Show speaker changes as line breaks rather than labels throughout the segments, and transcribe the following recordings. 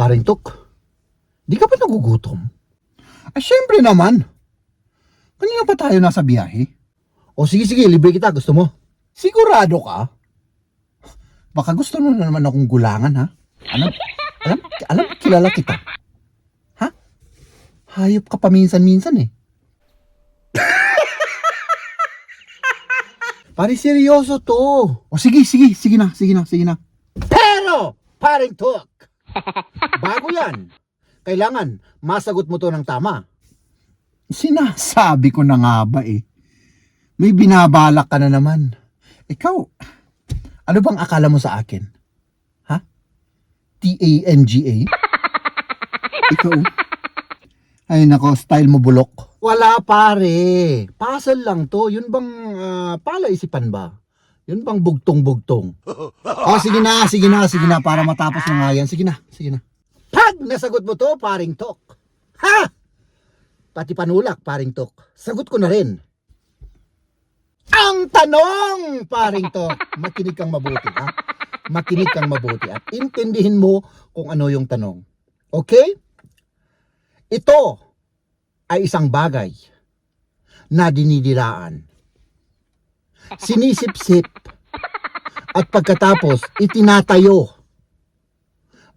paring Tok, di ka ba nagugutom? Syempre naman. Kanina pa tayo nasa biyahe. O sige, libre kita. Gusto mo? Sigurado ka? Baka gusto mo na naman akong gulangan, ha? Alam, kilala kita. Ha? Hayop ka paminsan-minsan eh. Pare, seryoso to. O sige na. Pero, paring Tok, bago yan, kailangan masagot mo to ng tama. Sinasabi ko na nga ba eh. May binabalak ka na naman. Ikaw, ano bang akala mo sa akin? Ha? T-A-N-G-A? Ikaw? Ay nako, style mo bulok. Wala pare. Puzzle lang to. Yun bang palaisipan ba? Yun bang bugtong-bugtong? Sige na. Para matapos na nga yan. Sige na. Pag nasagot mo to, paring Tok. Ha? Pati panulak, paring Tok. Sagot ko na rin. Ang tanong, paring Tok. Makinig kang mabuti, ha? Makinig kang mabuti at intindihin mo kung ano yung tanong. Okay? Ito ay isang bagay na dinidilaan, sinisip-sip, at pagkatapos itinatayo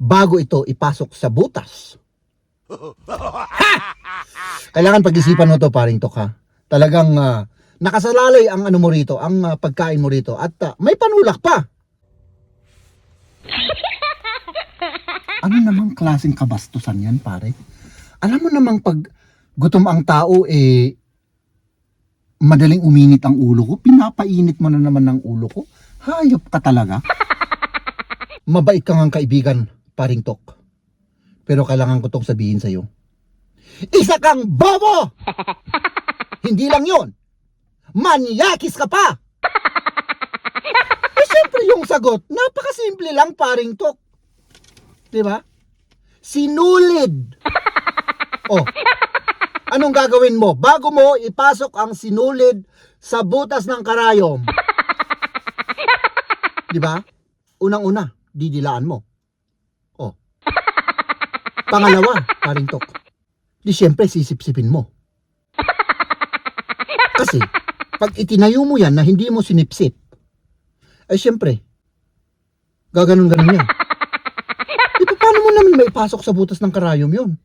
bago ito ipasok sa butas. Ha! Kailangan pag-isipan mo to, paring Tok, ha? Talagang nakasalalay ang ano mo rito, ang pagkain mo rito, at may panulak pa. Ano namang klaseng kabastusan yan, pare? Alam mo namang pag gutom ang tao, madaling uminit ang ulo ko. Pinapainit mo na naman ng ulo ko. Hayop ka talaga. Mabait ka ngang kaibigan, paring Tok. Pero kailangan ko tong sabihin sa'yo. Isa kang bobo! Hindi lang yon. Manyakis ka pa! Siyempre yung sagot, napakasimple lang, paring Tok. Diba? Sinulid. Anong gagawin mo? Bago mo ipasok ang sinulid sa butas ng karayom. Diba? Unang-una, didilaan mo. Pangalawa, paring Tok, di siyempre sisip-sipin mo. Kasi, pag itinayo mo yan na hindi mo sinipsip, siyempre, gaganon-ganon yan. Paano mo naman may pasok sa butas ng karayom yun?